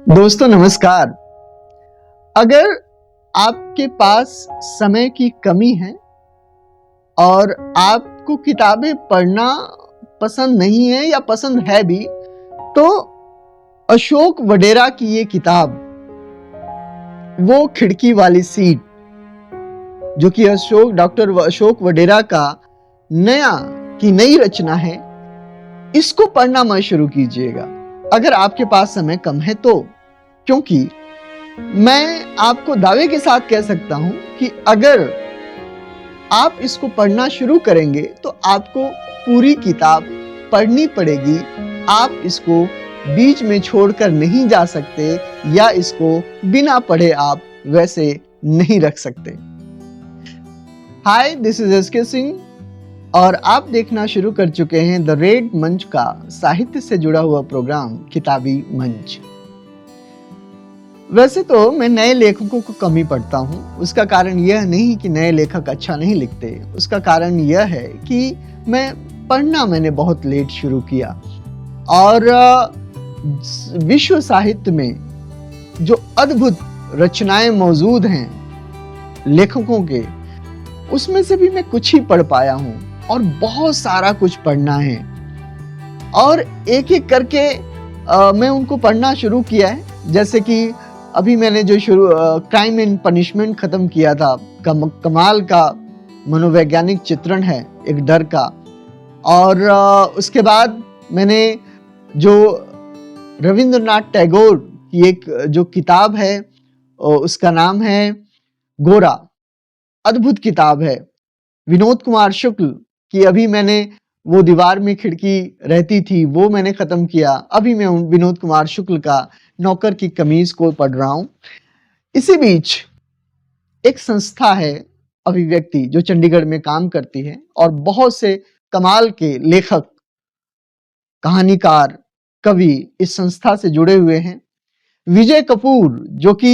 दोस्तों नमस्कार। अगर आपके पास समय की कमी है और आपको किताबें पढ़ना पसंद नहीं है या पसंद है भी, तो अशोक वडेरा की ये किताब वो खिड़की वाली सीट, जो कि डॉक्टर अशोक वडेरा का नई रचना है, इसको पढ़ना मत शुरू कीजिएगा अगर आपके पास समय कम है तो। क्योंकि मैं आपको दावे के साथ कह सकता हूं कि अगर आप इसको पढ़ना शुरू करेंगे तो आपको पूरी किताब पढ़नी पड़ेगी। आप इसको बीच में छोड़कर नहीं जा सकते या इसको बिना पढ़े आप वैसे नहीं रख सकते। हाय, दिस इज एसके सिंह और आप देखना शुरू कर चुके हैं द रेड मंच का साहित्य से जुड़ा हुआ प्रोग्राम किताबी मंच। वैसे तो मैं नए लेखकों को कम ही पढ़ता हूँ। उसका कारण यह नहीं कि नए लेखक अच्छा नहीं लिखते, उसका कारण यह है कि मैंने बहुत लेट शुरू किया और विश्व साहित्य में जो अद्भुत रचनाएं मौजूद हैं लेखकों के, उसमें से भी मैं कुछ ही पढ़ पाया हूँ और बहुत सारा कुछ पढ़ना है और एक एक करके मैं उनको पढ़ना शुरू किया है। जैसे कि अभी मैंने जो क्राइम एंड पनिशमेंट खत्म किया था, कमाल का मनोवैज्ञानिक चित्रण है एक डर का। और उसके बाद मैंने जो रविंद्रनाथ टैगोर की एक जो किताब है, उसका नाम है गोरा, अद्भुत किताब है। विनोद कुमार शुक्ल की अभी मैंने वो दीवार में खिड़की रहती थी, वो मैंने खत्म किया। अभी मैं विनोद कुमार शुक्ल का नौकर की कमीज को पढ़ रहा हूं। इसी बीच एक संस्था है अभिव्यक्ति, जो चंडीगढ़ में काम करती है और बहुत से कमाल के लेखक, कहानीकार, कवि इस संस्था से जुड़े हुए हैं। विजय कपूर जो कि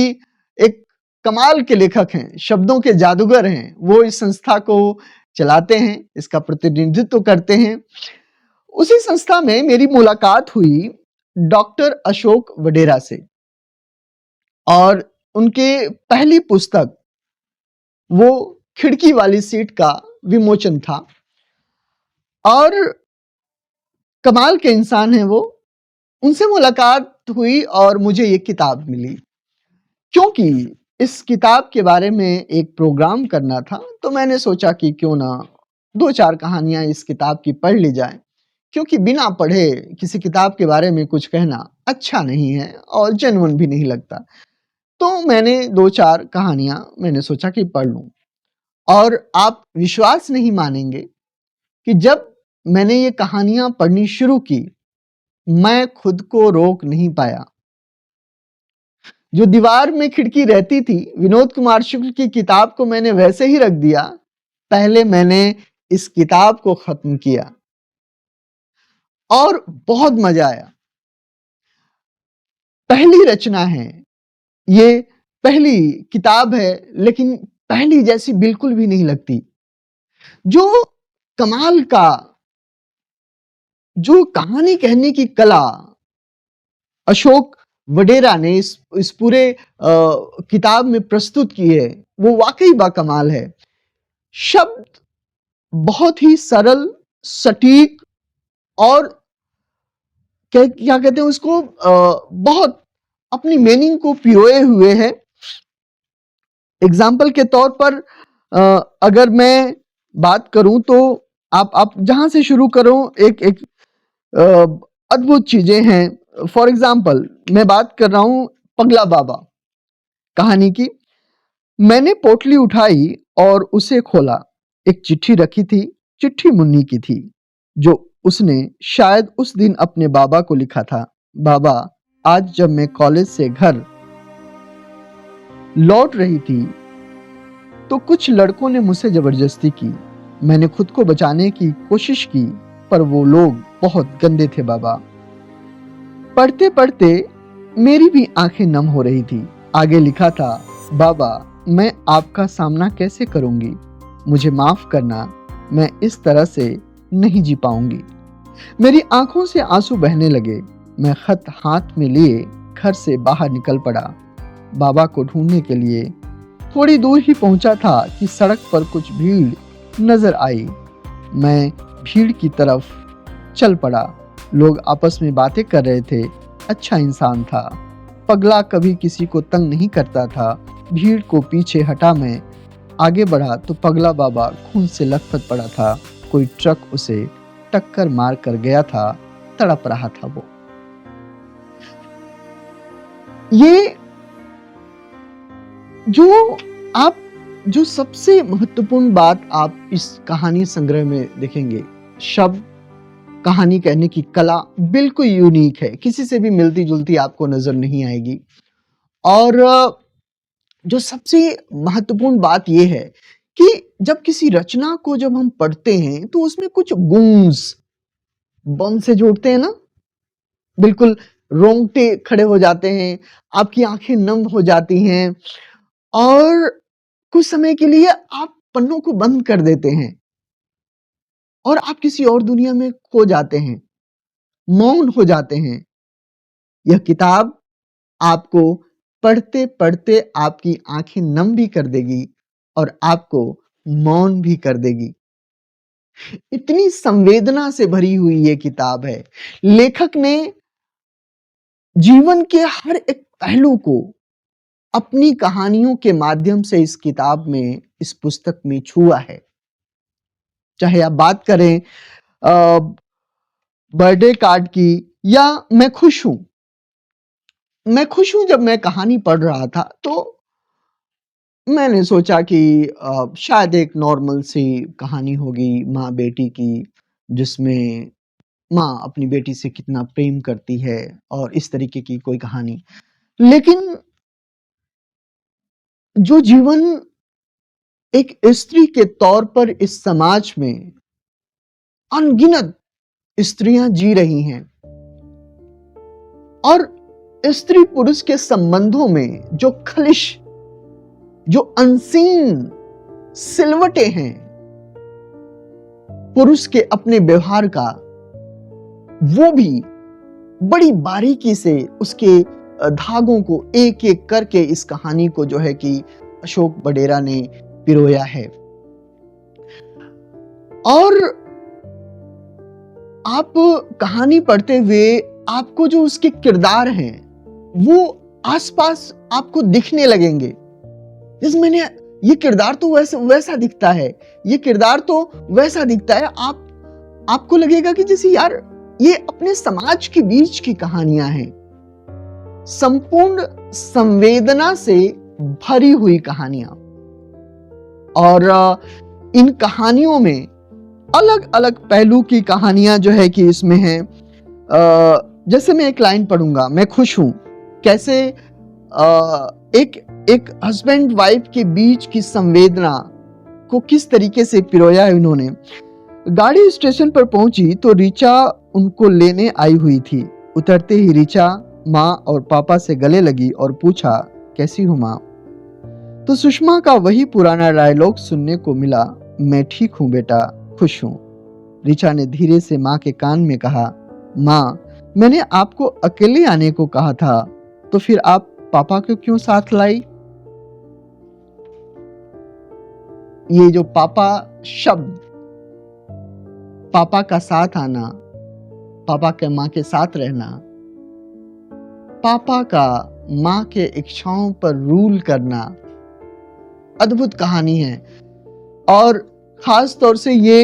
एक कमाल के लेखक हैं, शब्दों के जादूगर हैं, वो इस संस्था को चलाते हैं, इसका प्रतिनिधित्व करते हैं। उसी संस्था में मेरी मुलाकात हुई डॉक्टर अशोक वडेरा से और उनके पहली पुस्तक वो खिड़की वाली सीट का विमोचन था। और कमाल के इंसान हैं वो। उनसे मुलाकात हुई और मुझे ये किताब मिली। क्योंकि इस किताब के बारे में एक प्रोग्राम करना था, तो मैंने सोचा कि क्यों ना 2-4 कहानियां इस किताब की पढ़ ली जाए। क्योंकि बिना पढ़े किसी किताब के बारे में कुछ कहना अच्छा नहीं है और जेन्युइन भी नहीं लगता। तो मैंने 2-4 कहानियां मैंने सोचा कि पढ़ लूं। और आप विश्वास नहीं मानेंगे कि जब मैंने ये कहानियां पढ़नी शुरू की, मैं खुद को रोक नहीं पाया। जो दीवार में खिड़की रहती थी, विनोद कुमार शुक्ल की किताब को मैंने वैसे ही रख दिया। पहले मैंने इस किताब को खत्म किया और बहुत मजा आया। पहली रचना है ये, पहली किताब है, लेकिन पहली जैसी बिल्कुल भी नहीं लगती। जो कमाल का, जो कहानी कहने की कला अशोक वडेरा ने इस पूरे किताब में प्रस्तुत की है, वो वाकई बाकमाल है। शब्द बहुत ही सरल, सटीक और क्या कहते हैं उसको, बहुत अपनी मीनिंग को पिरोए हुए है। एग्जाम्पल के तौर पर अगर मैं बात करूं तो आप जहां से शुरू करो, एक अद्भुत चीजें हैं। फॉर एग्जाम्पल मैं बात कर रहा हूं पगला बाबा कहानी की। मैंने पोटली उठाई और उसे खोला। एक चिट्ठी रखी थी। चिट्ठी मुन्नी की थी, जो उसने शायद उस दिन अपने बाबा को लिखा था। बाबा, आज जब मैं कॉलेज से घर लौट रही थी तो कुछ लड़कों ने मुझसे जबरदस्ती की। मैंने खुद को बचाने की कोशिश की, पर वो लोग बहुत गंदे थे बाबा। पढ़ते पढ़ते मेरी भी आंखें नम हो रही थी। आगे लिखा था, बाबा, मैं आपका सामना कैसे करूंगी? मुझे माफ करना, मैं इस तरह से नहीं जी पाऊंगी। मेरी आंखों से आंसू बहने लगे। मैं खत हाथ में लिए घर से बाहर निकल पड़ा, बाबा को ढूंढने के लिए। थोड़ी दूर ही पहुंचा था कि सड़क पर कुछ भीड़ नजर आई। मैं भीड़ की तरफ चल पड़ा। लोग आपस में बातें कर रहे थे। अच्छा इंसान था। पगला कभी किसी को तंग नहीं करता था। भीड़ को पीछे हटा मैं आगे बढ़ा तो पगला बाबा खून से लथपथ पड़ा था। कोई ट्रक उसे टक्कर मार कर गया था। तड़प रहा था वो। ये जो सबसे महत्वपूर्ण बात आप इस कहानी संग्रह में देखेंगे, शब्द कहानी कहने की कला बिल्कुल यूनिक है, किसी से भी मिलती जुलती आपको नजर नहीं आएगी। और जो सबसे महत्वपूर्ण बात यह है कि जब किसी रचना को जब हम पढ़ते हैं तो उसमें कुछ गूंज बम से जोड़ते हैं ना, बिल्कुल रोंगटे खड़े हो जाते हैं, आपकी आंखें नम हो जाती हैं और कुछ समय के लिए आप पन्नों को बंद कर देते हैं और आप किसी और दुनिया में खो जाते हैं, मौन हो जाते हैं। यह किताब आपको पढ़ते पढ़ते आपकी आंखें नम भी कर देगी और आपको मौन भी कर देगी। इतनी संवेदना से भरी हुई ये किताब है। लेखक ने जीवन के हर एक पहलू को अपनी कहानियों के माध्यम से इस किताब में, इस पुस्तक में छुआ है। चाहे आप बात करें बर्थडे कार्ड की या मैं खुश हूं। मैं खुश हूं जब मैं कहानी पढ़ रहा था तो मैंने सोचा कि शायद एक नॉर्मल सी कहानी होगी माँ बेटी की, जिसमें माँ अपनी बेटी से कितना प्रेम करती है और इस तरीके की कोई कहानी। लेकिन जो जीवन एक स्त्री के तौर पर इस समाज में अनगिनत स्त्रियां जी रही हैं और स्त्री पुरुष के संबंधों में जो खलिश, जो अनसीन सिलवटें हैं पुरुष के अपने व्यवहार का, वो भी बड़ी बारीकी से उसके धागों को एक एक करके इस कहानी को जो है कि अशोक बडेरा ने पिरोया है। और आप कहानी पढ़ते हुए आपको जो उसके किरदार हैं वो आसपास आपको दिखने लगेंगे। जैसे मैंने ये किरदार तो वैसा दिखता है, ये किरदार तो वैसा दिखता है। आपको लगेगा कि जैसे यार ये अपने समाज के बीच की कहानियां हैं, संपूर्ण संवेदना से भरी हुई कहानियां। और इन कहानियों में अलग अलग पहलू की कहानियां जो है कि इसमें हैं। जैसे मैं एक लाइन पढ़ूंगा, मैं खुश हूं, कैसे एक हस्बैंड वाइफ के बीच की संवेदना को किस तरीके से पिरोया है इन्होंने। गाड़ी स्टेशन पर पहुंची तो रीचा उनको लेने आई हुई थी। उतरते ही रीचा माँ और पापा से गले लगी और पूछा, कैसी हो माँ? तो सुषमा का वही पुराना डायलॉग सुनने को मिला, मैं ठीक हूं बेटा, खुश हूं। रीचा ने धीरे से माँ के कान में कहा, माँ मैंने आपको अकेले आने को कहा था, तो फिर आप पापा को क्यों साथ लाई? ये जो पापा शब्द, पापा का साथ आना, पापा के माँ के साथ रहना, पापा का माँ के इच्छाओं पर रूल करना, अद्भुत कहानी है। और खास तौर से ये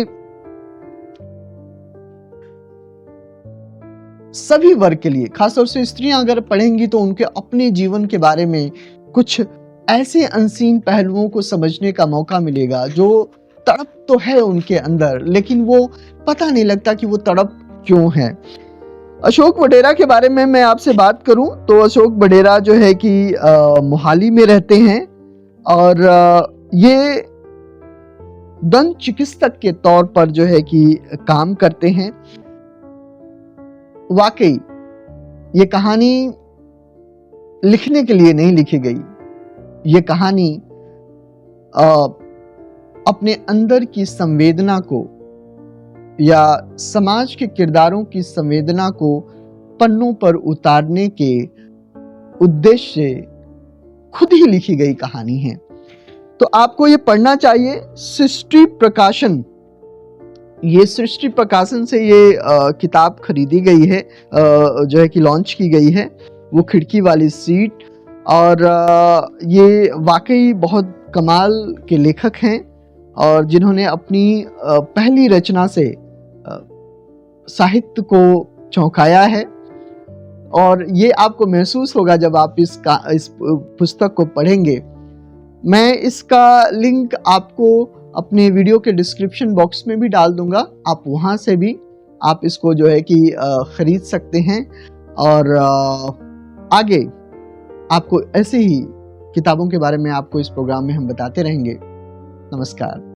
सभी वर्ग के लिए, खासतौर से स्त्रियां अगर पढ़ेंगी तो उनके अपने जीवन के बारे में कुछ ऐसे अनसीन पहलुओं को समझने का मौका मिलेगा जो तड़प तो है उनके अंदर, लेकिन वो पता नहीं लगता कि वो तड़प क्यों है। अशोक बडेरा के बारे में मैं आपसे बात करूं तो अशोक बडेरा जो है कि मोहाली में रहते हैं और ये दंत चिकित्सक के तौर पर जो है कि काम करते हैं। वाकई ये कहानी लिखने के लिए नहीं लिखी गई, ये कहानी अपने अंदर की संवेदना को या समाज के किरदारों की संवेदना को पन्नों पर उतारने के उद्देश्य से खुद ही लिखी गई कहानी है। तो आपको ये पढ़ना चाहिए। सृष्टि प्रकाशन, ये सृष्टि प्रकाशन से ये किताब खरीदी गई है, जो है कि लॉन्च की गई है, वो खिड़की वाली सीट। और ये वाकई बहुत कमाल के लेखक हैं और जिन्होंने अपनी पहली रचना से साहित्य को चौंकाया है। और ये आपको महसूस होगा जब आप इस पुस्तक को पढ़ेंगे। मैं इसका लिंक आपको अपने वीडियो के डिस्क्रिप्शन बॉक्स में भी डाल दूंगा, आप वहाँ से भी आप इसको जो है कि खरीद सकते हैं। और आगे आपको ऐसे ही किताबों के बारे में आपको इस प्रोग्राम में हम बताते रहेंगे। नमस्कार।